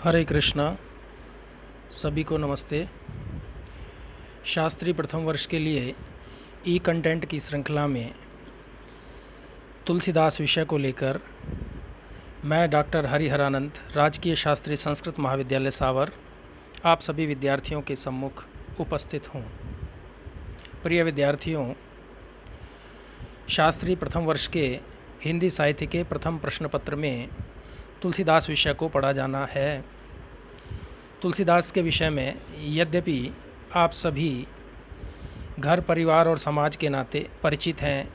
हरे कृष्णा। सभी को नमस्ते। शास्त्री प्रथम वर्ष के लिए ई कंटेंट की श्रृंखला में तुलसीदास विषय को लेकर मैं डॉक्टर हरिहरानंद, राजकीय शास्त्री संस्कृत महाविद्यालय सावर, आप सभी विद्यार्थियों के सम्मुख उपस्थित हूँ। प्रिय विद्यार्थियों, शास्त्री प्रथम वर्ष के हिंदी साहित्य के प्रथम प्रश्न पत्र में तुलसीदास विषय को पढ़ा जाना है। तुलसीदास के विषय में यद्यपि आप सभी घर परिवार और समाज के नाते परिचित हैं,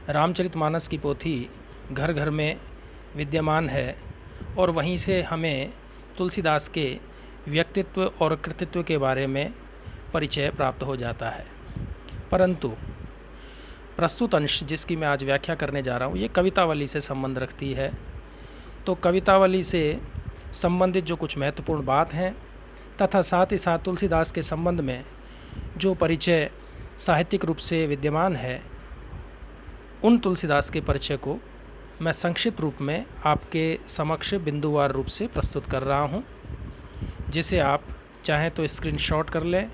रामचरितमानस की पोथी घर घर में विद्यमान है और वहीं से हमें तुलसीदास के व्यक्तित्व और कृतित्व के बारे में परिचय प्राप्त हो जाता है। परंतु प्रस्तुत अंश जिसकी मैं आज व्याख्या करने जा रहा हूँ, ये कवितावली से संबंध रखती है। तो कवितावली से संबंधित जो कुछ महत्वपूर्ण बात हैं तथा साथ ही साथ तुलसीदास के संबंध में जो परिचय साहित्यिक रूप से विद्यमान है, उन तुलसीदास के परिचय को मैं संक्षिप्त रूप में आपके समक्ष बिंदुवार रूप से प्रस्तुत कर रहा हूं, जिसे आप चाहें तो स्क्रीनशॉट कर लें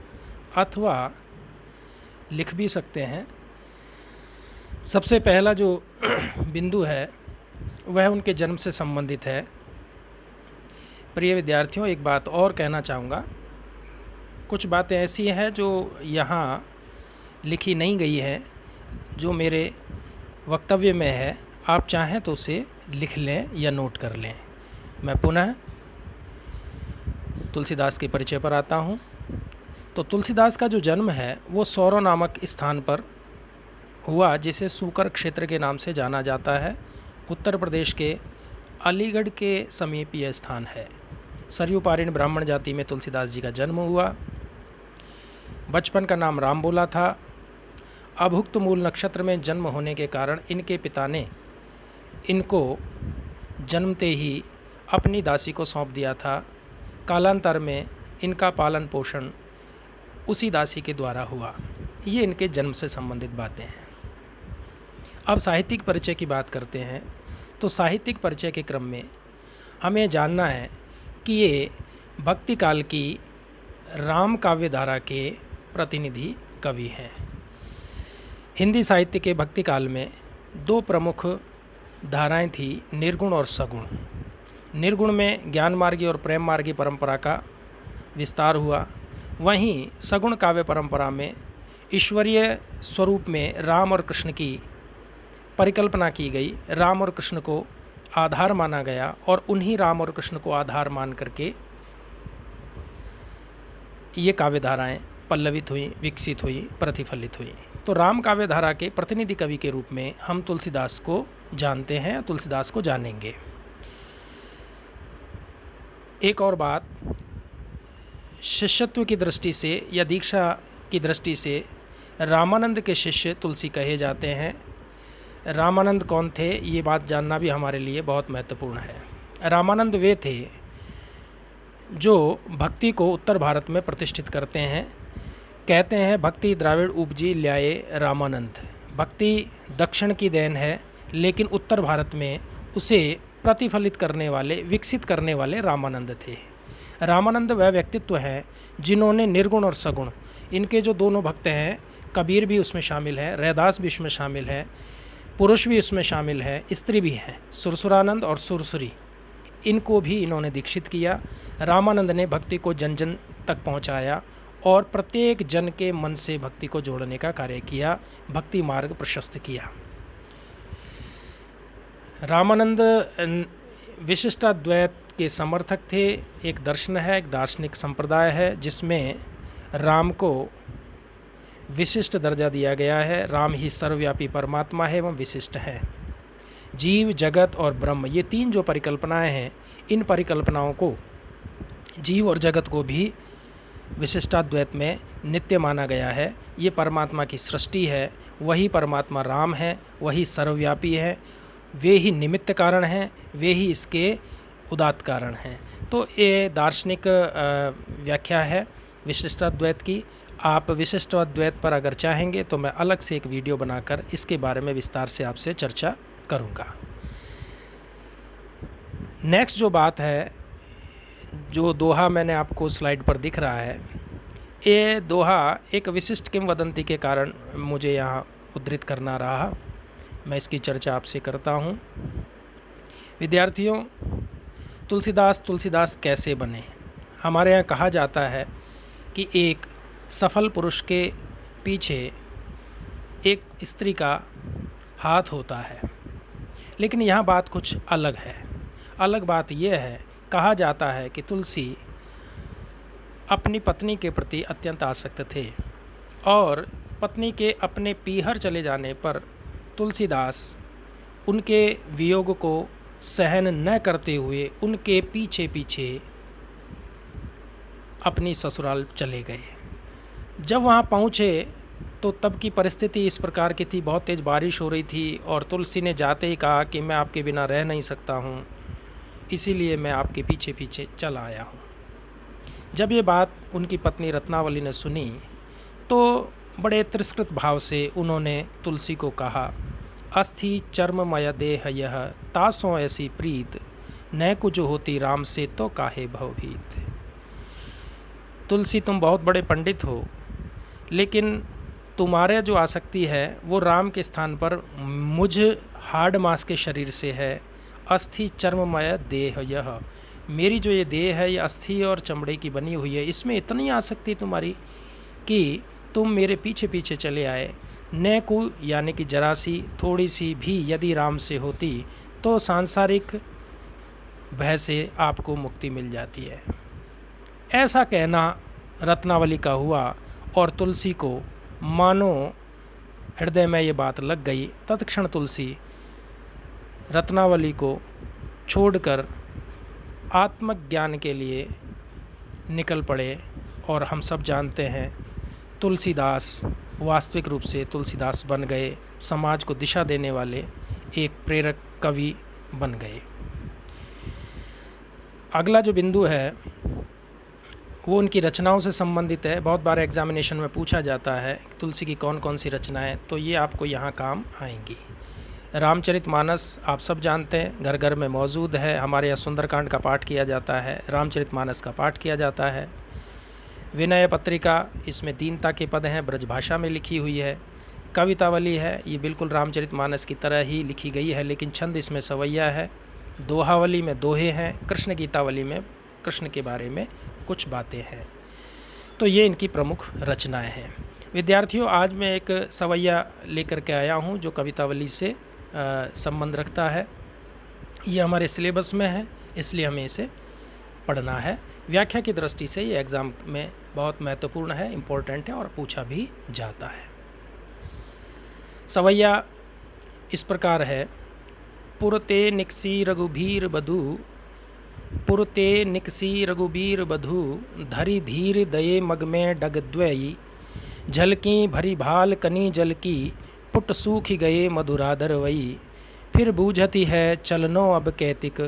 अथवा लिख भी सकते हैं। सबसे पहला जो बिंदु है वह उनके जन्म से संबंधित है। प्रिय विद्यार्थियों, एक बात और कहना चाहूँगा। कुछ बातें ऐसी हैं जो यहाँ लिखी नहीं गई है, जो मेरे वक्तव्य में है। आप चाहें तो उसे लिख लें या नोट कर लें। मैं पुनः तुलसीदास के परिचय पर आता हूँ। तो तुलसीदास का जो जन्म है वो सौरो नामक स्थान पर हुआ, जिसे सूकर क्षेत्र के नाम से जाना जाता है। उत्तर प्रदेश के अलीगढ़ के समीप यह स्थान है। सरयू पारीण ब्राह्मण जाति में तुलसीदास जी का जन्म हुआ। बचपन का नाम राम बोला था। अभुक्त मूल नक्षत्र में जन्म होने के कारण इनके पिता ने इनको जन्मते ही अपनी दासी को सौंप दिया था। कालांतर में इनका पालन पोषण उसी दासी के द्वारा हुआ। ये इनके जन्म से संबंधित बातें हैं। अब साहित्यिक परिचय की बात करते हैं। तो साहित्यिक परिचय के क्रम में हमें जानना है कि ये भक्ति काल की राम काव्य धारा के प्रतिनिधि कवि हैं। हिंदी साहित्य के भक्ति काल में दो प्रमुख धाराएं थी, निर्गुण और सगुण। निर्गुण में ज्ञान मार्गी और प्रेम मार्गी परंपरा का विस्तार हुआ। वहीं सगुण काव्य परंपरा में ईश्वरीय स्वरूप में राम और कृष्ण की परिकल्पना की गई। राम और कृष्ण को आधार माना गया और उन्हीं राम और कृष्ण को आधार मान करके ये काव्य धाराएँ पल्लवित हुई, विकसित हुई, प्रतिफलित हुई। तो राम काव्य धारा के प्रतिनिधि कवि के रूप में हम तुलसीदास को जानते हैं, तुलसीदास को जानेंगे। एक और बात, शिष्यत्व की दृष्टि से या दीक्षा की दृष्टि से रामानंद के शिष्य तुलसी कहे जाते हैं। रामानंद कौन थे, ये बात जानना भी हमारे लिए बहुत महत्वपूर्ण है। रामानंद वे थे जो भक्ति को उत्तर भारत में प्रतिष्ठित करते हैं। कहते हैं, भक्ति द्राविड़ उपजी ल्याए रामानंद। भक्ति दक्षिण की देन है, लेकिन उत्तर भारत में उसे प्रतिफलित करने वाले, विकसित करने वाले रामानंद थे। रामानंद वह व्यक्तित्व हैं जिन्होंने निर्गुण और सगुण, इनके जो दोनों भक्त हैं, कबीर भी उसमें शामिल है, रैदास भी उसमें शामिल है, पुरुष भी उसमें शामिल है, स्त्री भी है, सुरसुरानंद और सुरसुरी, इनको भी इन्होंने दीक्षित किया। रामानंद ने भक्ति को जन जन तक पहुंचाया और प्रत्येक जन के मन से भक्ति को जोड़ने का कार्य किया, भक्ति मार्ग प्रशस्त किया। रामानंद विशिष्टाद्वैत के समर्थक थे। एक दर्शन है, एक दार्शनिक संप्रदाय है जिसमें राम को विशिष्ट दर्जा दिया गया है। राम ही सर्वव्यापी परमात्मा है एवं विशिष्ट है। जीव, जगत और ब्रह्म, ये तीन जो परिकल्पनाएं हैं, इन परिकल्पनाओं को, जीव और जगत को भी विशिष्टाद्वैत में नित्य माना गया है। ये परमात्मा की सृष्टि है, वही परमात्मा राम है, वही सर्वव्यापी है, वे ही निमित्त कारण हैं, वे ही इसके उदात्त कारण हैं। तो ये दार्शनिक व्याख्या है विशिष्टाद्वैत की। आप विशिष्टाद्वैत पर अगर चाहेंगे तो मैं अलग से एक वीडियो बनाकर इसके बारे में विस्तार से आपसे चर्चा करूँगा। नेक्स्ट जो बात है, जो दोहा मैंने आपको स्लाइड पर दिख रहा है, ये दोहा एक विशिष्ट किंवदंती के कारण मुझे यहाँ उद्धृत करना रहा। मैं इसकी चर्चा आपसे करता हूँ। विद्यार्थियों, तुलसीदास कैसे बने? हमारे यहाँ कहा जाता है कि एक सफल पुरुष के पीछे एक स्त्री का हाथ होता है, लेकिन यहाँ बात कुछ अलग है। अलग बात यह है, कहा जाता है कि तुलसी अपनी पत्नी के प्रति अत्यंत आसक्त थे और पत्नी के अपने पीहर चले जाने पर तुलसीदास उनके वियोग को सहन न करते हुए उनके पीछे पीछे अपनी ससुराल चले गए। जब वहाँ पहुँचे तो तब की परिस्थिति इस प्रकार की थी, बहुत तेज़ बारिश हो रही थी और तुलसी ने जाते ही कहा कि मैं आपके बिना रह नहीं सकता हूँ, इसीलिए मैं आपके पीछे पीछे चला आया हूँ। जब ये बात उनकी पत्नी रत्नावली ने सुनी तो बड़े तिरस्कृत भाव से उन्होंने तुलसी को कहा, अस्थि चर्ममय देह यह तासों ऐसी प्रीत, न कुछ होती राम से तो काहे भवभीत। तुलसी, तुम बहुत बड़े पंडित हो, लेकिन तुम्हारे जो आसक्ति है वो राम के स्थान पर मुझ हाड़ मांस के शरीर से है। अस्थि चर्ममय देह यह, मेरी जो ये देह है ये अस्थि और चमड़े की बनी हुई है, इसमें इतनी आसक्ति तुम्हारी कि तुम मेरे पीछे पीछे चले आए। न को यानी कि जरा सी थोड़ी सी भी यदि राम से होती तो सांसारिक भय से आपको मुक्ति मिल जाती है। ऐसा कहना रत्नावली का हुआ और तुलसी को मानो हृदय में ये बात लग गई। तत्क्षण तुलसी रत्नावली को छोड़कर आत्मज्ञान के लिए निकल पड़े और हम सब जानते हैं तुलसीदास वास्तविक रूप से तुलसीदास बन गए, समाज को दिशा देने वाले एक प्रेरक कवि बन गए। अगला जो बिंदु है वो उनकी रचनाओं से संबंधित है। बहुत बार एग्जामिनेशन में पूछा जाता है तुलसी की कौन कौन सी रचनाएं, तो ये आपको यहाँ काम आएंगी। रामचरितमानस आप सब जानते हैं, घर घर में मौजूद है। हमारे यहाँ सुंदरकांड का पाठ किया जाता है, रामचरितमानस का पाठ किया जाता है। विनय पत्रिका, इसमें दीनता के पद हैं, ब्रजभाषा में लिखी हुई है। कवितावली है, ये बिल्कुल रामचरितमानस की तरह ही लिखी गई है, लेकिन छंद इसमें सवैया है। दोहावली में दोहे हैं। कृष्ण गीतावली में कृष्ण के बारे में कुछ बातें हैं। तो ये इनकी प्रमुख रचनाएं हैं। विद्यार्थियों, आज मैं एक सवैया लेकर के आया हूँ जो कवितावली से संबंध रखता है। ये हमारे सिलेबस में है, इसलिए हमें इसे पढ़ना है। व्याख्या की दृष्टि से ये एग्ज़ाम में बहुत महत्वपूर्ण है, इम्पोर्टेंट है और पूछा भी जाता है। सवैया इस प्रकार है। पुरते निकसी रघुबीर बधू, पुरते निकसी रघुबीर बधू, धरि धीर दये मग में डग द्वयी, झलकी भरी भाल कनी जल की, पुट सूख गए मधुराधर वही, फिर बूझती है चलनो अब कैतिक,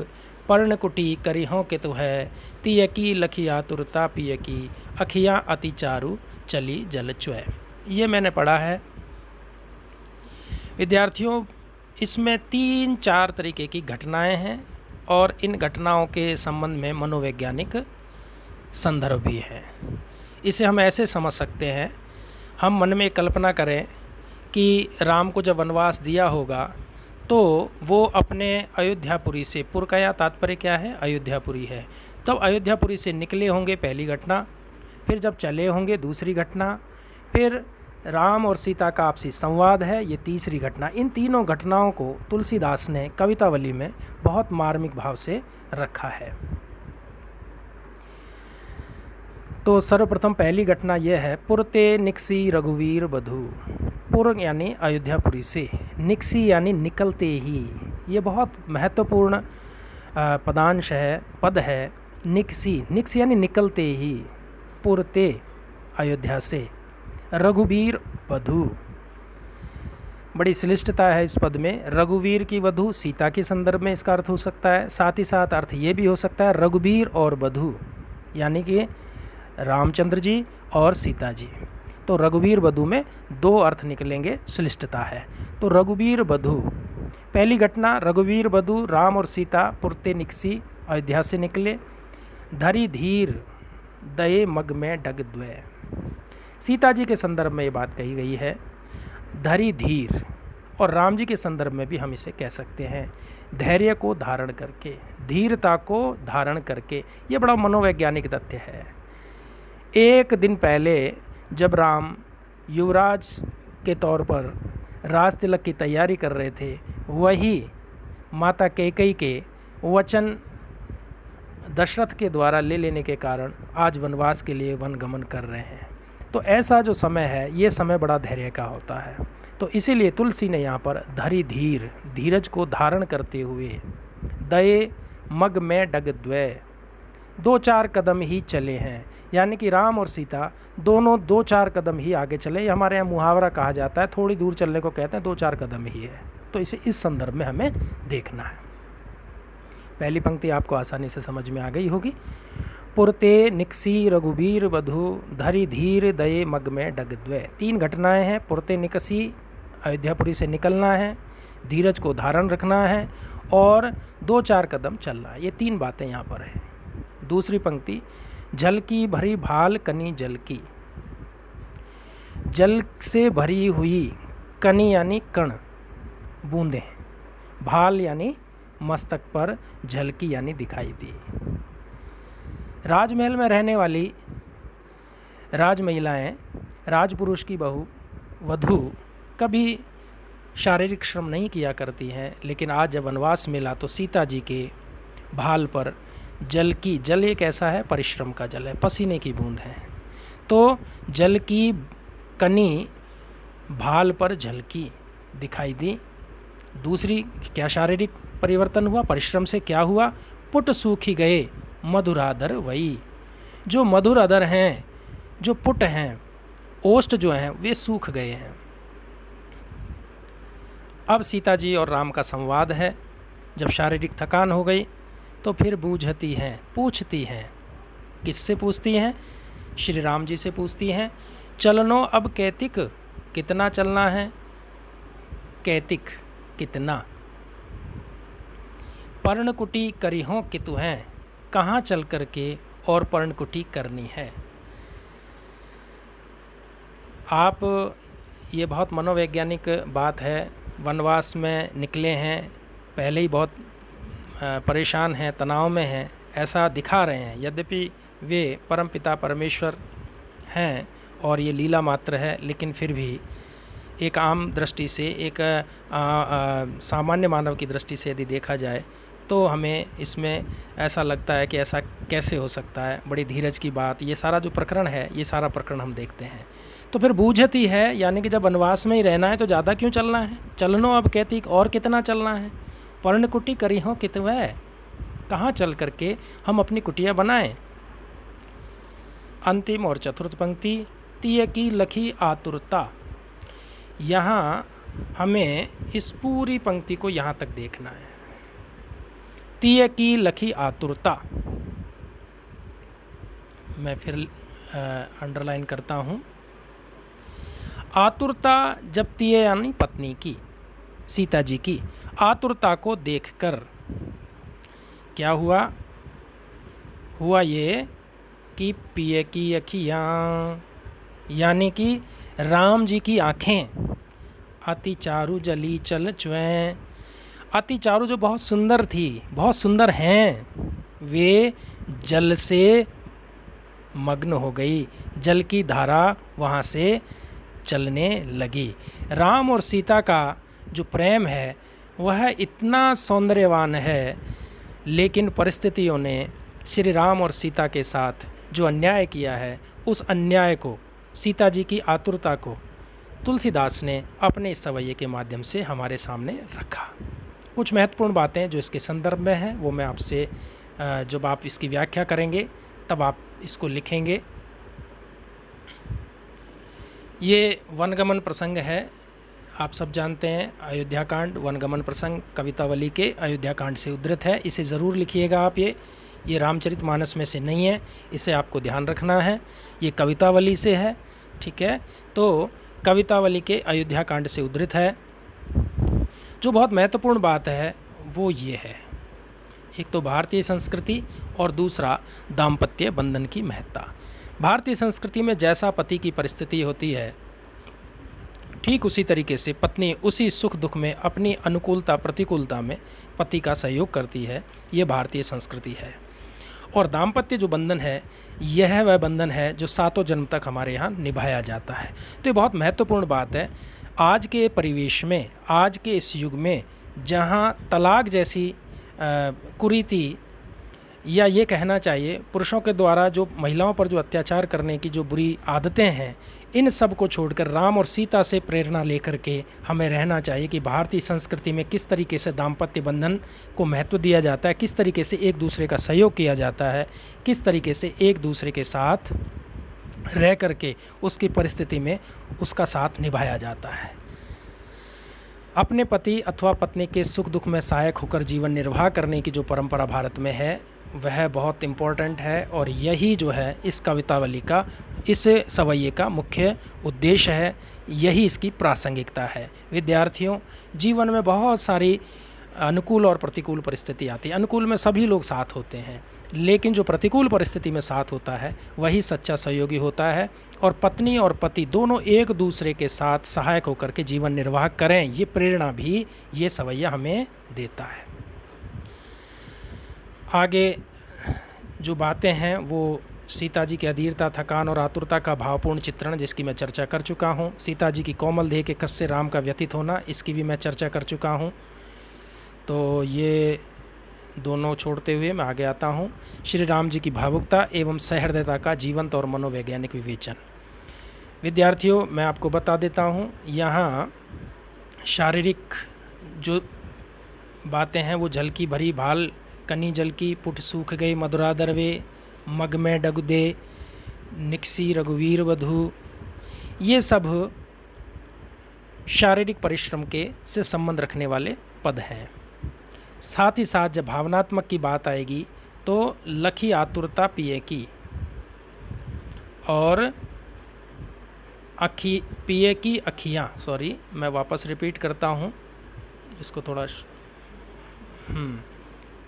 पर्णकुटी करिहों के तो है, तियकी लखिया तुरता पियकी, अखियाँ अति चारु चली जल च्वय। ये मैंने पढ़ा है। विद्यार्थियों, इसमें 3-4 तरीके की घटनाएं हैं और इन घटनाओं के संबंध में मनोवैज्ञानिक संदर्भ भी है। इसे हम ऐसे समझ सकते हैं, हम मन में कल्पना करें कि राम को जब वनवास दिया होगा तो वो अपने अयोध्यापुरी से, पुर का या तात्पर्य क्या है, अयोध्यापुरी है, तब अयोध्यापुरी से निकले होंगे, पहली घटना। फिर जब चले होंगे, दूसरी घटना। फिर राम और सीता का आपसी संवाद है, ये तीसरी घटना। इन तीनों घटनाओं को तुलसीदास ने कवितावली में बहुत मार्मिक भाव से रखा है। तो सर्वप्रथम पहली घटना यह है, पुरते निकसी रघुवीर बधू। पुर यानी अयोध्यापुरी से, निकसी यानी निकलते ही। ये बहुत महत्वपूर्ण पदांश है, पद है। निकसी, निकसी यानी निकलते ही, पुरते अयोध्या से, रघुवीर वधू। बड़ी श्लिष्टता है इस पद में। रघुवीर की वधू सीता के संदर्भ में इसका अर्थ हो सकता है। साथ ही साथ अर्थ ये भी हो सकता है रघुवीर और वधू, यानी कि रामचंद्र जी और सीता जी। तो रघुवीर वधू में 2 अर्थ निकलेंगे, श्लिष्टता है। तो रघुवीर वधू पहली घटना, रघुवीर वधू, राम और सीता पुरते निकसी, अयोध्या से निकले। धरी धीर दये मग में डग द्वय। सीता जी के संदर्भ में ये बात कही गई है, धरी धीर, और राम जी के संदर्भ में भी हम इसे कह सकते हैं धैर्य को धारण करके, धीरता को धारण करके। ये बड़ा मनोवैज्ञानिक तथ्य है। एक दिन पहले जब राम युवराज के तौर पर राज तिलक की तैयारी कर रहे थे, वही माता कैकेयी के वचन दशरथ के द्वारा ले लेने के कारण आज वनवास के लिए वनगमन कर रहे हैं। तो ऐसा जो समय है, ये समय बड़ा धैर्य का होता है। तो इसीलिए तुलसी ने यहाँ पर धरी धीर, धीरज को धारण करते हुए, दये मग में डग द्वय, 2-4 कदम ही चले हैं। यानी कि राम और सीता दोनों 2-4 कदम ही आगे चले। हमारे यहाँ मुहावरा कहा जाता है, थोड़ी दूर चलने को कहते हैं, 2-4 कदम ही है। तो इसे इस संदर्भ में हमें देखना है। पहली पंक्ति आपको आसानी से समझ में आ गई होगी। पुरते निकसी रघुबीर वधु धरी धीर दये मग में डग द्वय। 3 घटनाएं हैं। पुरते निकसी, अयोध्यापुरी से निकलना है, धीरज को धारण रखना है, और 2-4 कदम चलना है। ये 3 बातें यहाँ पर हैं। दूसरी पंक्ति, जल की भरी भाल कनी जल की। जल से भरी हुई, कनी यानी कण, बूंदें, भाल यानी मस्तक पर, झलकी यानी दिखाई दी। राजमहल में रहने वाली राज महिलाएं, राजपुरुष की बहू वधू कभी शारीरिक श्रम नहीं किया करती हैं, लेकिन आज जब वनवास मिला तो सीता जी के भाल पर जल की, जल एक ऐसा है, परिश्रम का जल है, पसीने की बूंद है। तो जल की कनी भाल पर झलकी दिखाई दी। दूसरी क्या शारीरिक परिवर्तन हुआ, परिश्रम से क्या हुआ, पुट सूखी गए मधुराधर वही। जो मधुर अधर हैं, जो पुट हैं, ओष्ठ जो हैं, वे सूख गए हैं। अब सीता जी और राम का संवाद है। जब शारीरिक थकान हो गई तो फिर बूझती हैं, पूछती हैं। किससे पूछती हैं? श्री राम जी से पूछती हैं। चलनो अब कैतिक, कितना चलना है? कैतिक कितना। पर्णकुटी करिहों कितु हैं, कहाँ चल कर के और पर्णकुटी करनी है। आप, ये बहुत मनोवैज्ञानिक बात है। वनवास में निकले हैं, पहले ही बहुत परेशान हैं, तनाव में हैं, ऐसा दिखा रहे हैं। यद्यपि वे परमपिता परमेश्वर हैं और ये लीला मात्र है, लेकिन फिर भी एक आम दृष्टि से, एक सामान्य मानव की दृष्टि से यदि देखा जाए तो हमें इसमें ऐसा लगता है कि ऐसा कैसे हो सकता है। बड़ी धीरज की बात, ये सारा जो प्रकरण है, ये सारा प्रकरण हम देखते हैं। तो फिर बूझती है, यानी कि जब वनवास में ही रहना है तो ज़्यादा क्यों चलना है। चलनो अब कहती, और कितना चलना है। पर्णकुटी करी हो कितवै, कहाँ चल करके हम अपनी कुटिया बनाएं। अंतिम और चतुर्थ पंक्ति, तिय की लखी आतुरता। यहाँ हमें इस पूरी पंक्ति को यहाँ तक देखना है। तिय की लखी आतुरता, मैं फिर अंडरलाइन करता हूँ। आतुरता, जब तिय यानी पत्नी की, सीता जी की आतुरता को देखकर क्या हुआ? हुआ ये कि पिए की अखियाँ, यानी कि राम जी की आँखें, अति चारु जली चल च्वें। अति चारु जो बहुत सुंदर थी, बहुत सुंदर हैं, वे जल से मग्न हो गई, जल की धारा वहाँ से चलने लगी। राम और सीता का जो प्रेम है वह इतना सौंदर्यवान है, लेकिन परिस्थितियों ने श्री राम और सीता के साथ जो अन्याय किया है, उस अन्याय को, सीता जी की आतुरता को तुलसीदास ने अपने इस सवैये के माध्यम से हमारे सामने रखा। कुछ महत्वपूर्ण बातें जो इसके संदर्भ में हैं वो मैं आपसे, जब आप इसकी व्याख्या करेंगे तब आप इसको लिखेंगे। ये वनगमन प्रसंग है, आप सब जानते हैं। अयोध्या कांड वनगमन प्रसंग कवितावली के अयोध्या कांड से उद्धृत है। इसे ज़रूर लिखिएगा आप। ये रामचरितमानस में से नहीं है, इसे आपको ध्यान रखना है। ये कवितावली से है, ठीक है। तो कवितावली के अयोध्या कांड से उद्धृत है। जो बहुत महत्वपूर्ण बात है वो ये है एक तो भारतीय संस्कृति और दूसरा दाम्पत्य बंधन की महत्ता। भारतीय संस्कृति में जैसा पति की परिस्थिति होती है, ठीक उसी तरीके से पत्नी उसी सुख दुख में अपनी अनुकूलता प्रतिकूलता में पति का सहयोग करती है। ये भारतीय संस्कृति है। और दाम्पत्य जो बंधन है, यह वह बंधन है जो सातों जन्म तक हमारे यहाँ निभाया जाता है। तो ये बहुत महत्वपूर्ण बात है। आज के परिवेश में, आज के इस युग में, जहाँ तलाक जैसी कुरीति, या ये कहना चाहिए पुरुषों के द्वारा जो महिलाओं पर जो अत्याचार करने की जो बुरी आदतें हैं, इन सब को छोड़कर राम और सीता से प्रेरणा लेकर के हमें रहना चाहिए कि भारतीय संस्कृति में किस तरीके से दाम्पत्य बंधन को महत्व दिया जाता है, किस तरीके से एक दूसरे का सहयोग किया जाता है, किस तरीके से एक दूसरे के साथ रह करके उसकी परिस्थिति में उसका साथ निभाया जाता है। अपने पति अथवा पत्नी के सुख दुख में सहायक होकर जीवन निर्वाह करने की जो परंपरा भारत में है, वह बहुत इम्पोर्टेंट है। और यही जो है इस कवितावली का, इस सवैये का मुख्य उद्देश्य है, यही इसकी प्रासंगिकता है। विद्यार्थियों, जीवन में बहुत सारी अनुकूल और प्रतिकूल परिस्थिति आती है। अनुकूल में सभी लोग साथ होते हैं, लेकिन जो प्रतिकूल परिस्थिति में साथ होता है वही सच्चा सहयोगी होता है। और पत्नी और पति दोनों एक दूसरे के साथ सहायक होकर के जीवन निर्वाह करें, ये प्रेरणा भी ये सवैया हमें देता है। आगे जो बातें हैं वो सीता जी की अधीरता, थकान और आतुरता का भावपूर्ण चित्रण, जिसकी मैं चर्चा कर चुका हूँ। सीता जी की कोमल देह के कष्ट से राम का व्यतीत होना, इसकी भी मैं चर्चा कर चुका हूँ। तो ये दोनों छोड़ते हुए मैं आगे आता हूँ। श्री राम जी की भावुकता एवं सहृदयता का जीवंत और मनोवैज्ञानिक विवेचन। विद्यार्थियों, मैं आपको बता देता हूँ, यहाँ शारीरिक जो बातें हैं वो जल की भरी भाल कनी जल की, पुट सूख गई मधुरा दरवे, मग में डग दे निकसी रघुवीर वधु, ये सब शारीरिक परिश्रम के से संबंध रखने वाले पद हैं। साथ ही साथ जब भावनात्मक की बात आएगी तो लखी आतुरता पिए की, और पिए की अखियाँ, सॉरी मैं वापस रिपीट करता हूँ इसको थोड़ा,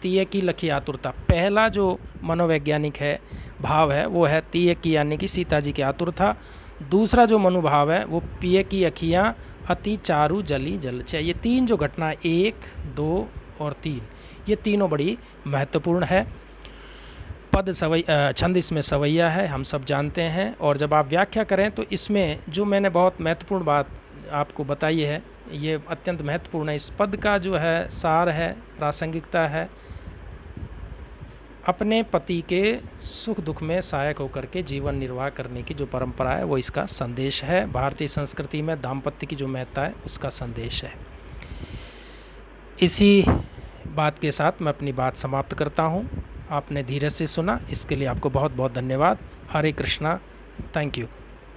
तीय की लखी आतुरता। पहला जो मनोवैज्ञानिक है भाव है वो है तीय की, यानी कि सीता जी की आतुरता। दूसरा जो मनोभाव है वो पिय की अखियाँ अति चारु जली जल छे। ये तीन जो घटना 1, 2 और 3, ये तीनों बड़ी महत्वपूर्ण है। पद छंद इसमें सवैया है, हम सब जानते हैं। और जब आप व्याख्या करें तो इसमें जो मैंने बहुत महत्वपूर्ण बात आपको बताई है, ये अत्यंत महत्वपूर्ण है। इस पद का जो है सार है, प्रासंगिकता है, अपने पति के सुख दुख में सहायक होकर के जीवन निर्वाह करने की जो परंपरा है वो इसका संदेश है। भारतीय संस्कृति में दाम्पत्य की जो महत्ता है उसका संदेश है। इसी बात के साथ मैं अपनी बात समाप्त करता हूँ। आपने धीरज से सुना, इसके लिए आपको बहुत बहुत धन्यवाद। हरे कृष्णा, थैंक यू।